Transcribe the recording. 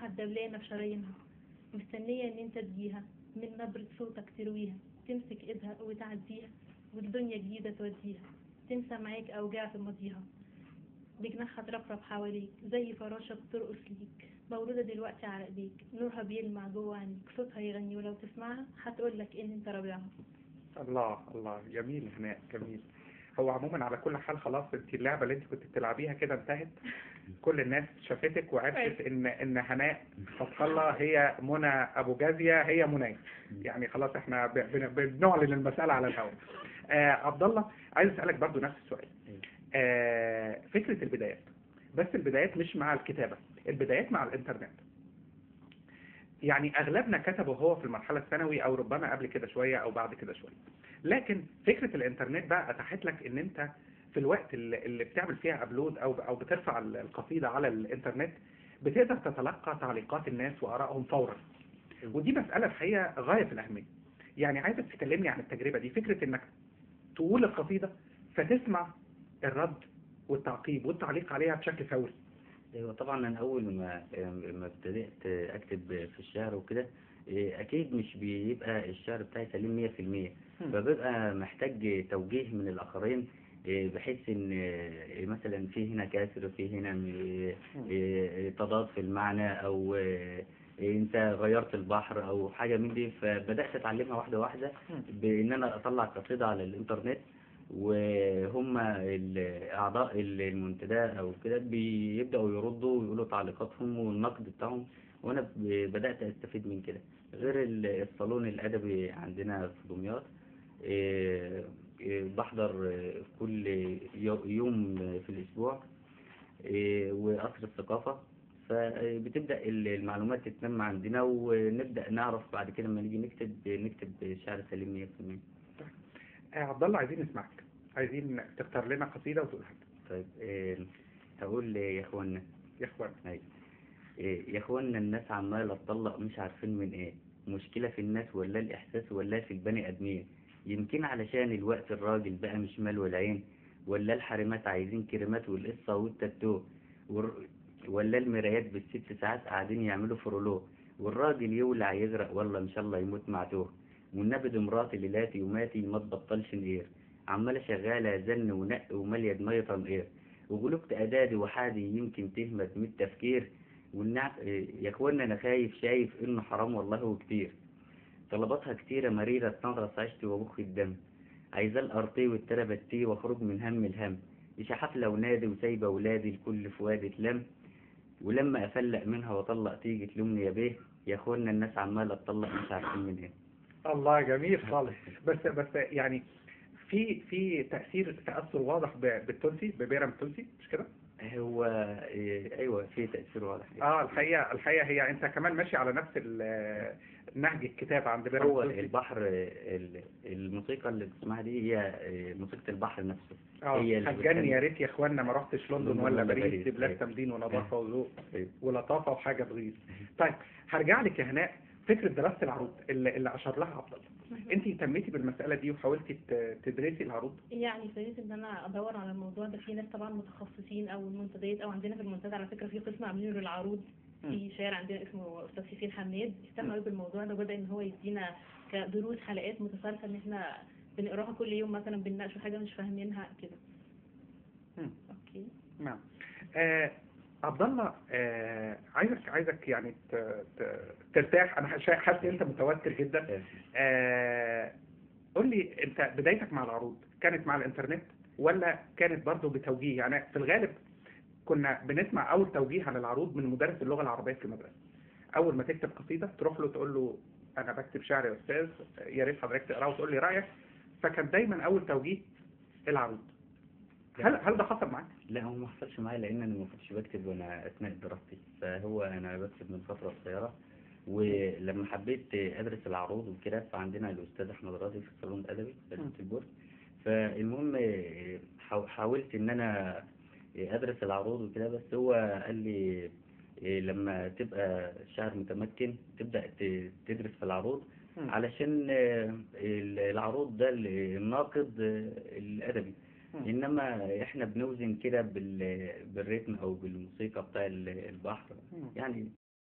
روحها الدبلانة في شرايينها، مستنية ان انت تجيها، من نبرة صوتك ترويها، تمسك ايدها وتعديها، والدنيا جديدة توديها، تنسى معاك اوجاع في ماضيها، بجناحها ترفرف حواليك زي فراشة بترقص ليك، مولودة دلوقتي على ايديك، نورها بيلمع جوه عينيك، صوتها يغني ولو تسمعها هتقولك ان انت ربيعها. الله الله، جميل هناء، جميل. هو عموما على كل حال خلاص، انت اللعبة اللي انت كنت بتلعبيها كده انتهت. كل الناس شافتك وعرفت ان هناء فتح الله هي منى ابو جازية، هي منى. يعني خلاص احنا بنعلن المسألة على الهواء. عبد الله، عايز اسالك برضو نفس السؤال. فكرة البدايات، بس البدايات مش مع الكتابة، البدايات مع الانترنت. يعني اغلبنا كتب وهو في المرحلة الثانوي او ربما قبل كده شوية او بعد كده شوية، لكن فكرة الانترنت بقى اتاحت لك ان انت في الوقت اللي بتعمل فيها ابلود او بترفع القصيدة على الانترنت، بتقدر تتلقى تعليقات الناس وارائهم فورا. ودي مسألة الحقيقة غاية في الاهمية. يعني عايزك تكلمني عن التجربة دي، فكرة انك تقول القصيدة فتسمع الرد والتعقيب والتعليق عليها بشكل فوري. ايوه طبعا. انا اول ما ابتدأت اكتب في الشعر وكده، اكيد مش بيبقى الشعر بتاعي سليم 100%، فببقى محتاج توجيه من الاخرين، بحيث ان مثلا في هنا كسر، في هنا تضاد في المعنى، او انت غيرت البحر او حاجة من دي. فبدأت اتعلمها واحدة واحدة، بان انا اطلع قصيدة على الانترنت، وهم اعضاء المنتدى او كده بيبداوا يردوا ويقولوا تعليقاتهم والنقد بتاعهم، وانا بدات استفيد من كده. غير الصالون الادبي عندنا في دمياط، بحضر كل يوم في الاسبوع، وقصر الثقافه. فبتبدا المعلومات تتنمى عندنا، ونبدا نعرف بعد كده لما نيجي نكتب شعر سليم 100%. عبد الله، عايزين نسمعك، عايزين تختار لنا قصيدة وتقولها. طيب، هقول يا اخوانا. يا اخوانا. يا اخوانا، الناس عمالة تطلق مش عارفين من ايه، مشكلة في الناس ولا الاحساس ولا في البني ادمين؟ يمكن علشان الوقت الراجل بقى مش مال والعين، ولا الحريمات عايزين كريمات والقصة والتاتو، ولا المرايات بال6 ساعات قاعدين يعملوا فرولو، والراجل يولع يغرق والله ان شاء الله يموت معتوه، والنبي مراتي ليلاتي وماتي ما تبطلش نقير، عمالة شغالة زن ونق ومالية دمية تنقير، وغلقت أدادي وحادي يمكن تهمت من التفكير، يا اخوانا أنا خايف شايف إنه حرام والله وكتير، طلباتها كتيرة مريرة تنغص عشتي وبخ الدم، عايزة الأرطي والتربتي واخرج من هم الهم، إيش حفلة ونادي وسايبة ولادي الكل في وادي تلم، ولما أفلق منها وأطلق تيجي تلومني يا بيه، يا اخوانا الناس عمالة تطلق مش عارفين من ايه. الله، جميل خالص. بس يعني في تأثر واضح بالتونسي، ببيرم التونسي، مش كده؟ هو ايوه، في تأثير واضح. الحقيقة هي انت كمان ماشي على نفس نهج الكتابة عند بيرم هو التونسي. البحر، الموسيقى اللي بتسمعها دي هي موسيقى البحر نفسه. هي هتجني يا ريت يا اخوانا ما رحتش لندن ولا باريس، دي بلاد تمدين ونظافة وذوق ولطافة وحاجة تغيظ. طيب هرجع لك يا هناء، فكرة دراسة العروض اللي أشار لها عبد الله، انت اهتميتي بالمسألة دي وحاولتي تدرسي العروض؟ يعني ابتديت ان انا ادور على الموضوع ده. في ناس طبعا متخصصين او المنتديات او عندنا في المنتدى على فكرة في قسم عاملينه للعروض، في شاعر عندنا اسمه استاذ سيفين حماد اهتم قوي بالموضوع ده، وبدا ان هو يدينا كدروس حلقات متسلسلة ان احنا بنقراها كل يوم، مثلا بنناقش حاجة مش فاهمينها كده. اوكي. نعم. عبد الله، عايزك يعني ترتاح. انا حاسس انت متوتر جدا. قول لي انت بدايتك مع العروض كانت مع الانترنت ولا كانت برضو بتوجيه؟ يعني في الغالب كنا بنسمع اول توجيه عن العروض من مدرس اللغة العربية في المدرسة. اول ما تكتب قصيدة تروح له تقول له انا بكتب شعر يا استاذ، يا ريت حضرتك تقراه وتقول لي رايك. فكان دايما اول توجيه العروض. هل ده حصل معاك؟ لا، هو ما حصلش معايا، لان انا ما كنتش بكتب وانا اثناء دراستي، فهو انا بكتب من فتره قصيره. ولما حبيت ادرس العروض وكده، فعندنا الاستاذ احمد راضي في الصالون الادبي في البورد. فالمهم حاولت ان انا ادرس العروض وكده، بس هو قال لي لما تبقى شاعر متمكن تبدا تدرس في العروض، علشان العروض ده الناقد الادبي، انما احنا بنوزن كده بالريتم او بالموسيقى بتاع البحر يعني.